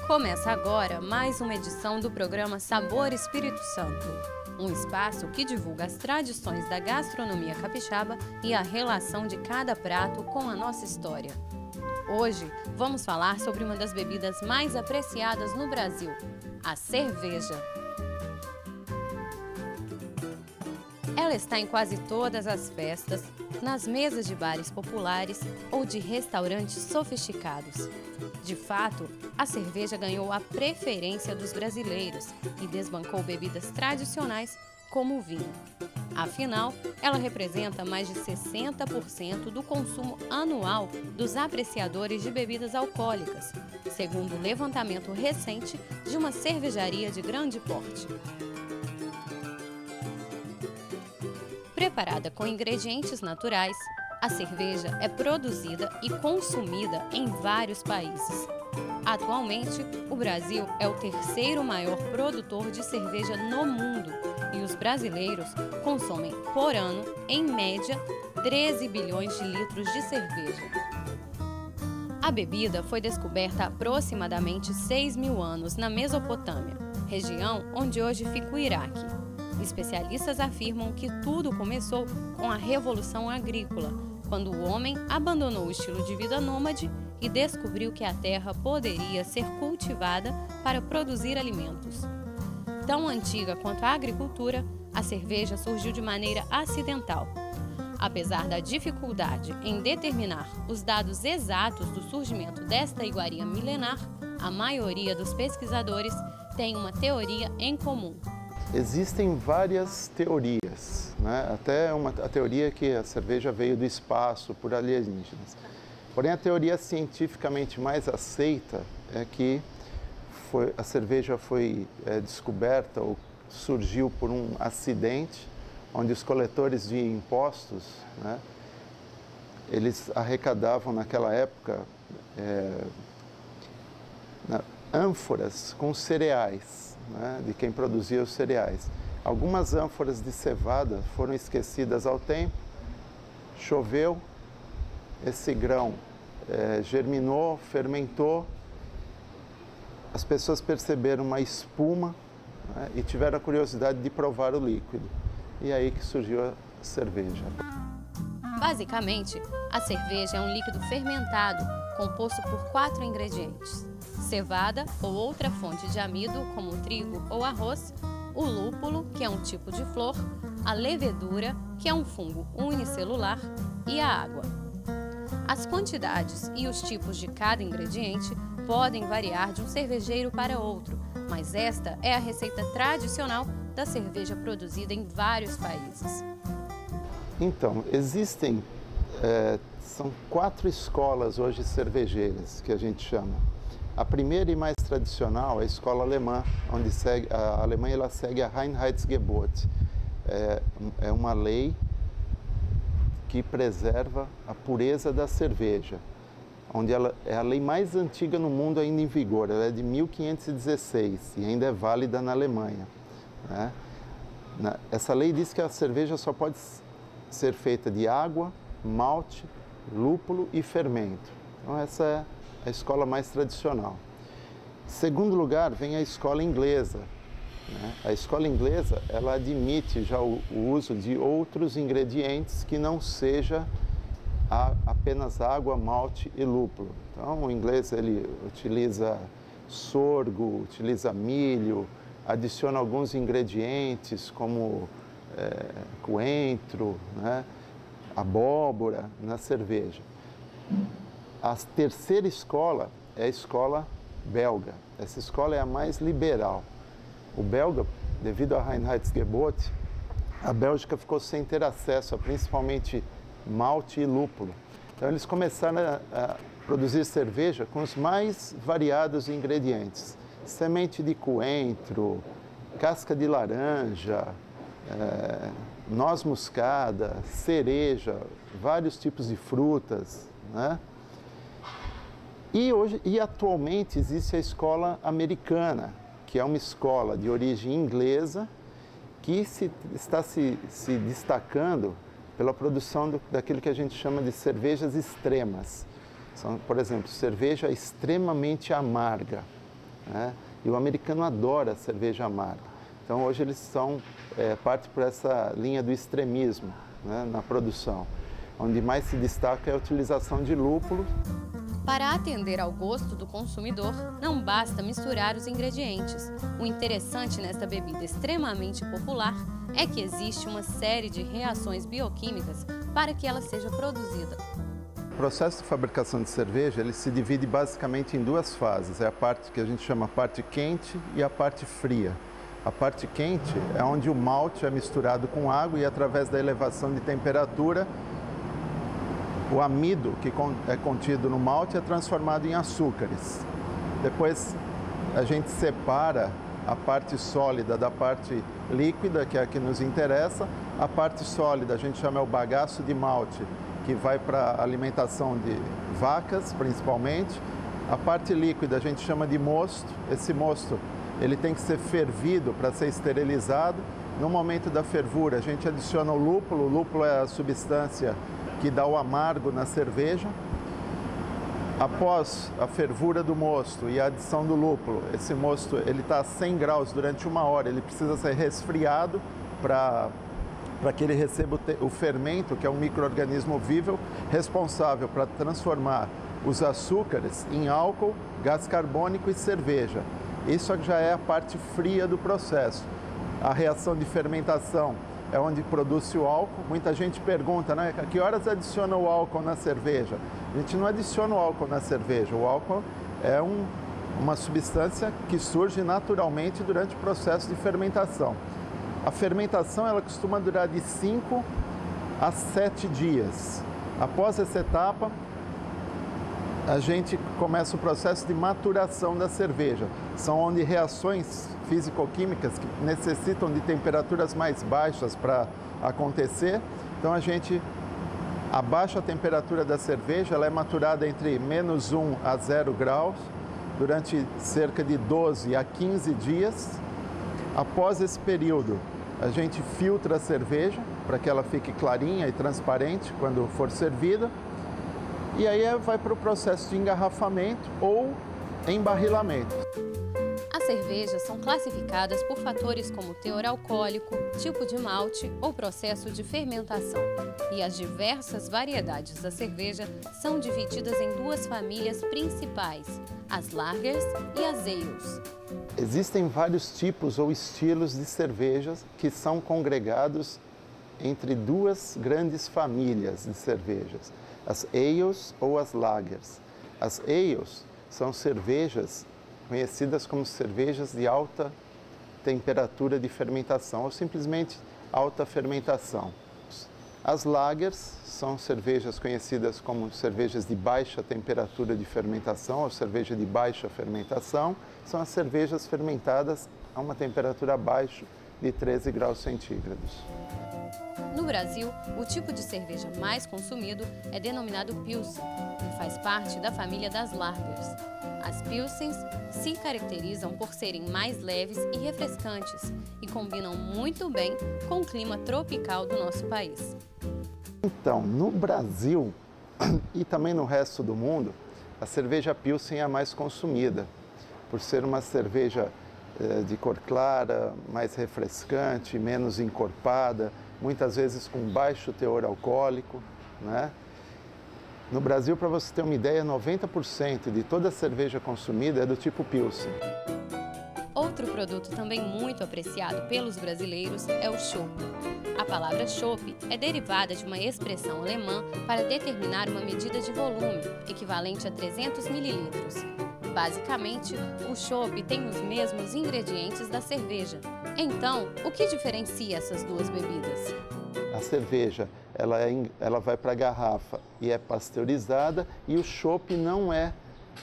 Começa agora mais uma edição do programa Sabor Espírito Santo, um espaço que divulga as tradições da gastronomia capixaba e a relação de cada prato com a nossa história. Hoje vamos falar sobre uma das bebidas mais apreciadas no Brasil, a cerveja. Ela está em quase todas as festas, nas mesas de bares populares ou de restaurantes sofisticados. De fato, a cerveja ganhou a preferência dos brasileiros e desbancou bebidas tradicionais como o vinho. Afinal, ela representa mais de 60% do consumo anual dos apreciadores de bebidas alcoólicas, segundo o levantamento recente de uma cervejaria de grande porte. Preparada com ingredientes naturais, a cerveja é produzida e consumida em vários países. Atualmente, o Brasil é o terceiro maior produtor de cerveja no mundo e os brasileiros consomem por ano, em média, 13 bilhões de litros de cerveja. A bebida foi descoberta há aproximadamente 6.000 anos na Mesopotâmia, região onde hoje fica o Iraque. Especialistas afirmam que tudo começou com a Revolução Agrícola, quando o homem abandonou o estilo de vida nômade e descobriu que a terra poderia ser cultivada para produzir alimentos. Tão antiga quanto a agricultura, a cerveja surgiu de maneira acidental. Apesar da dificuldade em determinar os dados exatos do surgimento desta iguaria milenar, a maioria dos pesquisadores tem uma teoria em comum. Existem várias teorias, né? Até a teoria que a cerveja veio do espaço por alienígenas. Porém, a teoria cientificamente mais aceita é que a cerveja foi descoberta ou surgiu por um acidente, onde os coletores de impostos, né, eles arrecadavam naquela época ânforas com cereais, né, de quem produzia os cereais. Algumas ânforas de cevada foram esquecidas ao tempo, choveu, esse grão germinou, fermentou, as pessoas perceberam uma espuma, né, e tiveram a curiosidade de provar o líquido. E é aí que surgiu a cerveja. Basicamente, a cerveja é um líquido fermentado, composto por 4 ingredientes: cevada ou outra fonte de amido, como o trigo ou arroz, o lúpulo, que é um tipo de flor, a levedura, que é um fungo unicelular, e a água. As quantidades e os tipos de cada ingrediente podem variar de um cervejeiro para outro, mas esta é a receita tradicional da cerveja produzida em vários países. Então, são 4 escolas hoje cervejeiras, que a gente chama. A primeira e mais tradicional é a escola alemã, onde a Alemanha ela segue a Reinheitsgebot. É uma lei que preserva a pureza da cerveja, onde ela é a lei mais antiga no mundo ainda em vigor. Ela é de 1516 e ainda é válida na Alemanha, né? Essa lei diz que a cerveja só pode ser feita de água, malte, lúpulo e fermento. Então essa é a escola mais tradicional. Em segundo lugar, vem a escola inglesa, né? A escola inglesa, ela admite já o uso de outros ingredientes que não seja apenas água, malte e lúpulo. Então, o inglês ele utiliza sorgo, utiliza milho, adiciona alguns ingredientes como coentro, né? Abóbora na cerveja. A terceira escola é a escola belga. Essa escola é a mais liberal. O belga, devido à Reinheitsgebot, a Bélgica ficou sem ter acesso a principalmente malte e lúpulo. Então eles começaram a produzir cerveja com os mais variados ingredientes. Semente de coentro, casca de laranja, noz moscada, cereja, vários tipos de frutas, né? E atualmente existe a escola americana, que é uma escola de origem inglesa que está se destacando pela produção daquilo que a gente chama de cervejas extremas. São, por exemplo, cerveja extremamente amarga, né? E o americano adora cerveja amarga. Então hoje eles são parte por essa linha do extremismo, né, na produção. Onde mais se destaca é a utilização de lúpulo. Para atender ao gosto do consumidor, não basta misturar os ingredientes. O interessante nesta bebida extremamente popular é que existe uma série de reações bioquímicas para que ela seja produzida. O processo de fabricação de cerveja ele se divide basicamente em duas fases. É a parte que a gente chama parte quente e a parte fria. A parte quente é onde o malte é misturado com água e através da elevação de temperatura, o amido que é contido no malte é transformado em açúcares. Depois a gente separa a parte sólida da parte líquida, que é a que nos interessa. A parte sólida a gente chama o bagaço de malte, que vai para a alimentação de vacas, principalmente. A parte líquida a gente chama de mosto. Esse mosto ele tem que ser fervido para ser esterilizado. No momento da fervura a gente adiciona o lúpulo. O lúpulo é a substância que dá o amargo na cerveja. Após a fervura do mosto e a adição do lúpulo, esse mosto ele está a 100 graus durante 1 hora, ele precisa ser resfriado para que ele receba o fermento, que é um micro-organismo vível, responsável para transformar os açúcares em álcool, gás carbônico e cerveja. Isso já é a parte fria do processo. A reação de fermentação é onde produz o álcool. Muita gente pergunta, né, a que horas adiciona o álcool na cerveja? A gente não adiciona o álcool na cerveja. O álcool é uma substância que surge naturalmente durante o processo de fermentação. A fermentação ela costuma durar de 5 a 7 dias. Após essa etapa, a gente começa o processo de maturação da cerveja. São onde reações físico-químicas que necessitam de temperaturas mais baixas para acontecer. Então a gente abaixa a temperatura da cerveja, ela é maturada entre -1 a 0 graus durante cerca de 12 a 15 dias. Após esse período, a gente filtra a cerveja para que ela fique clarinha e transparente quando for servida. E aí vai para o processo de engarrafamento ou embarrilamento. As cervejas são classificadas por fatores como teor alcoólico, tipo de malte ou processo de fermentação. E as diversas variedades da cerveja são divididas em 2 famílias principais, as lagers e as ales. Existem vários tipos ou estilos de cervejas que são congregados entre 2 grandes famílias de cervejas, as ales ou as lagers. As ales são cervejas conhecidas como cervejas de alta temperatura de fermentação ou simplesmente alta fermentação. As lagers são cervejas conhecidas como cervejas de baixa temperatura de fermentação ou cerveja de baixa fermentação. São as cervejas fermentadas a uma temperatura abaixo de 13 graus centígrados. No Brasil, o tipo de cerveja mais consumido é denominado Pilsen e faz parte da família das lagers. As Pilsens se caracterizam por serem mais leves e refrescantes e combinam muito bem com o clima tropical do nosso país. Então, no Brasil e também no resto do mundo, a cerveja Pilsen é a mais consumida, por ser uma cerveja de cor clara, mais refrescante, menos encorpada, muitas vezes com baixo teor alcoólico, né? No Brasil, para você ter uma ideia, 90% de toda a cerveja consumida é do tipo Pilsen. Outro produto também muito apreciado pelos brasileiros é o chopp. A palavra chopp é derivada de uma expressão alemã para determinar uma medida de volume, equivalente a 300 ml. Basicamente, o chopp tem os mesmos ingredientes da cerveja. Então, o que diferencia essas 2 bebidas? A cerveja ela vai para a garrafa e é pasteurizada, e o chopp não é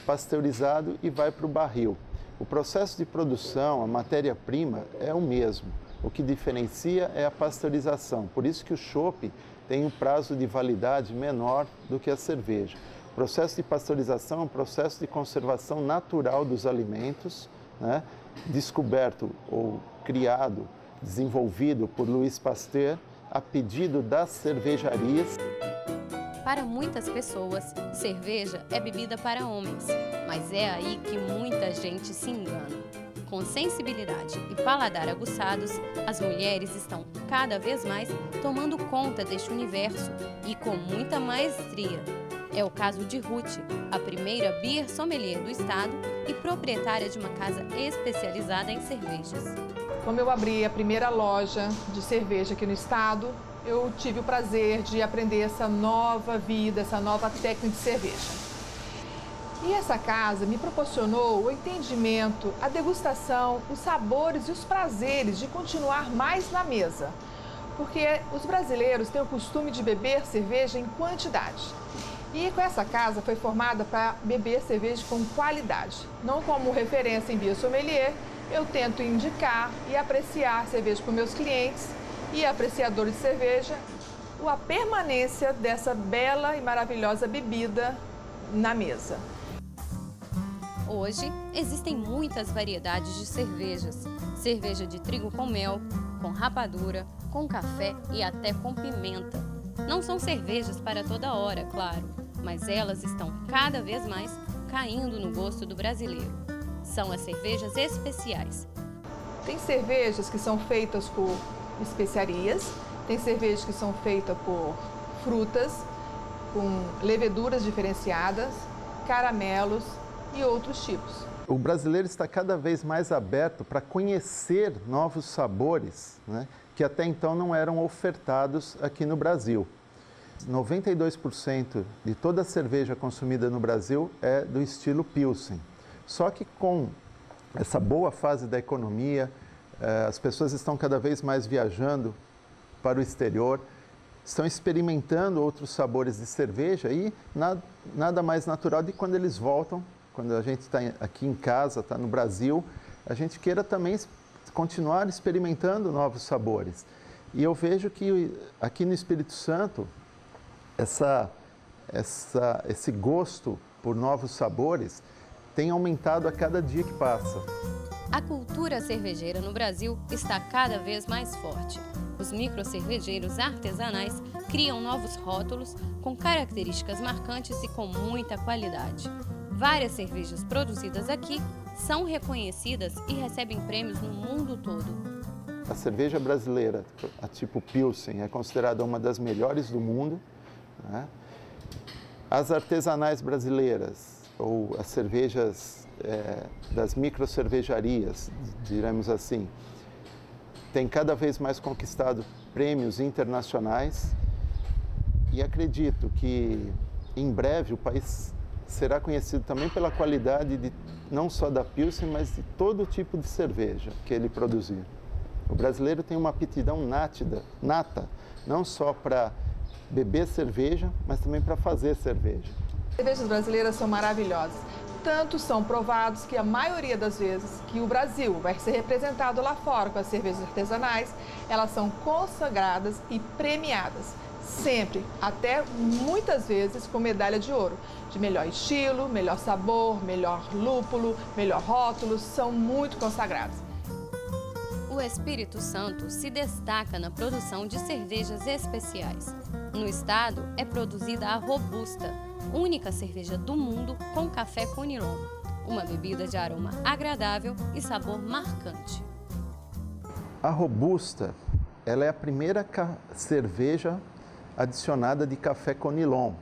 pasteurizado e vai para o barril. O processo de produção, a matéria-prima é o mesmo. O que diferencia é a pasteurização. Por isso que o chopp tem um prazo de validade menor do que a cerveja. O processo de pasteurização é um processo de conservação natural dos alimentos, né? Descoberto ou criado, desenvolvido por Louis Pasteur, a pedido das cervejarias. Para muitas pessoas, cerveja é bebida para homens, mas é aí que muita gente se engana. Com sensibilidade e paladar aguçados, as mulheres estão cada vez mais tomando conta deste universo e com muita maestria. É o caso de Ruth, a primeira beer sommelier do estado e proprietária de uma casa especializada em cervejas. Como eu abri a primeira loja de cerveja aqui no estado, eu tive o prazer de aprender essa nova vida, essa nova técnica de cerveja. E essa casa me proporcionou o entendimento, a degustação, os sabores e os prazeres de continuar mais na mesa. Porque os brasileiros têm o costume de beber cerveja em quantidade. E com essa casa foi formada para beber cerveja com qualidade. Não como referência em beer sommelier, eu tento indicar e apreciar cerveja para os meus clientes e apreciadores de cerveja, a permanência dessa bela e maravilhosa bebida na mesa. Hoje, existem muitas variedades de cervejas. Cerveja de trigo com mel, com rapadura, com café e até com pimenta. Não são cervejas para toda hora, claro, mas elas estão cada vez mais caindo no gosto do brasileiro. São as cervejas especiais. Tem cervejas que são feitas por especiarias, tem cervejas que são feitas por frutas, com leveduras diferenciadas, caramelos e outros tipos. O brasileiro está cada vez mais aberto para conhecer novos sabores, né, que até então não eram ofertados aqui no Brasil. 92% de toda a cerveja consumida no Brasil é do estilo Pilsen. Só que com essa boa fase da economia, as pessoas estão cada vez mais viajando para o exterior, estão experimentando outros sabores de cerveja e nada mais natural de quando eles voltam, quando a gente está aqui em casa, está no Brasil, a gente queira também continuar experimentando novos sabores. E eu vejo que aqui no Espírito Santo, esse gosto por novos sabores tem aumentado a cada dia que passa. A cultura cervejeira no Brasil está cada vez mais forte. Os microcervejeiros artesanais criam novos rótulos com características marcantes e com muita qualidade. Várias cervejas produzidas aqui são reconhecidas e recebem prêmios no mundo todo. A cerveja brasileira, a tipo Pilsen, é considerada uma das melhores do mundo, né? As artesanais brasileiras, ou as cervejas das microcervejarias, diremos assim, tem cada vez mais conquistado prêmios internacionais e acredito que em breve o país será conhecido também pela qualidade não só da Pilsen, mas de todo tipo de cerveja que ele produzir. O brasileiro tem uma aptidão nata, não só para beber cerveja, mas também para fazer cerveja. As cervejas brasileiras são maravilhosas. Tanto são provados que a maioria das vezes que o Brasil vai ser representado lá fora com as cervejas artesanais, elas são consagradas e premiadas. Sempre, até muitas vezes com medalha de ouro, de melhor estilo, melhor sabor, melhor lúpulo, melhor rótulo, são muito consagrados. O Espírito Santo se destaca na produção de cervejas especiais. No estado é produzida a Robusta, única cerveja do mundo com café conilon, uma bebida de aroma agradável e sabor marcante. A Robusta, ela é a primeira cerveja adicionada de café conilon.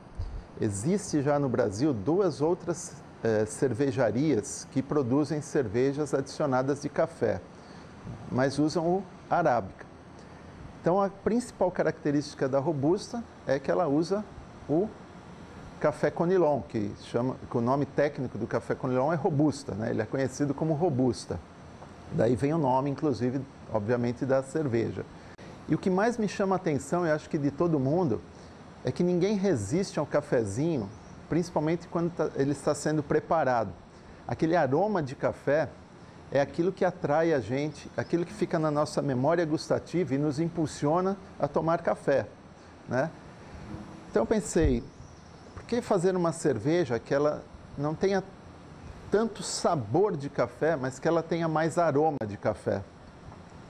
Existe já no Brasil duas outras cervejarias que produzem cervejas adicionadas de café, mas usam o arábica. Então a principal característica da Robusta é que ela usa o café conilon, que o nome técnico do café conilon é Robusta, né? Ele é conhecido como Robusta. Daí vem o nome, inclusive, obviamente, da cerveja. E o que mais me chama a atenção, eu acho que de todo mundo, é que ninguém resiste ao cafezinho, principalmente quando ele está sendo preparado. Aquele aroma de café é aquilo que atrai a gente, aquilo que fica na nossa memória gustativa e nos impulsiona a tomar café, né? Então eu pensei, por que fazer uma cerveja que ela não tenha tanto sabor de café, mas que ela tenha mais aroma de café,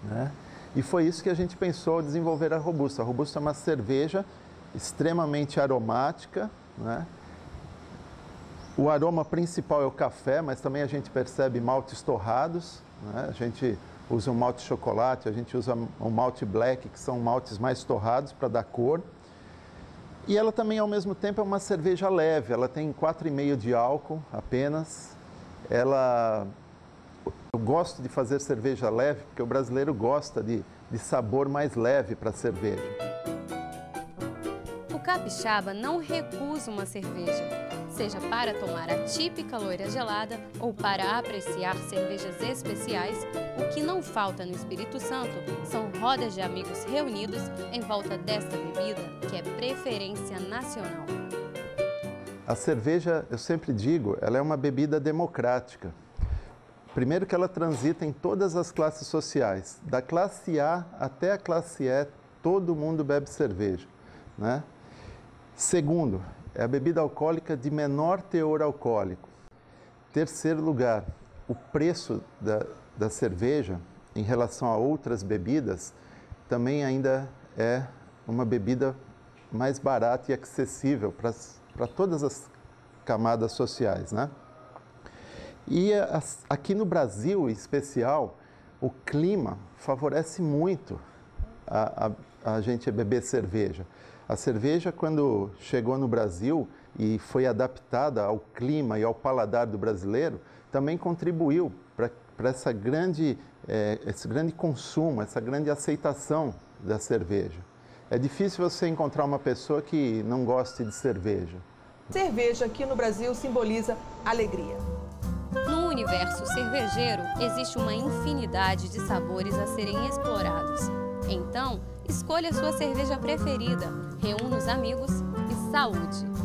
né? E foi isso que a gente pensou ao desenvolver a Robusta. A Robusta é uma cerveja extremamente aromática, né? O aroma principal é o café, mas também a gente percebe maltes torrados, né? A gente usa um malte chocolate, a gente usa um malte black, que são maltes mais torrados para dar cor. E ela também, ao mesmo tempo, é uma cerveja leve, ela tem 4,5 de álcool apenas. Eu gosto de fazer cerveja leve, porque o brasileiro gosta de sabor mais leve para a cerveja. O capixaba não recusa uma cerveja, seja para tomar a típica loira gelada ou para apreciar cervejas especiais. O que não falta no Espírito Santo são rodas de amigos reunidos em volta desta bebida, que é preferência nacional. A cerveja, eu sempre digo, ela é uma bebida democrática. Primeiro que ela transita em todas as classes sociais. Da classe A até a classe E, todo mundo bebe cerveja, né? Segundo, é a bebida alcoólica de menor teor alcoólico. Terceiro lugar, o preço da cerveja em relação a outras bebidas também ainda é uma bebida mais barata e acessível para todas as camadas sociais, né? E aqui no Brasil, em especial, o clima favorece muito a gente beber cerveja. A cerveja, quando chegou no Brasil e foi adaptada ao clima e ao paladar do brasileiro, também contribuiu para esse grande consumo, essa grande aceitação da cerveja. É difícil você encontrar uma pessoa que não goste de cerveja. Cerveja aqui no Brasil simboliza alegria. No universo cervejeiro, existe uma infinidade de sabores a serem explorados. Então, escolha sua cerveja preferida, reúna os amigos e saúde!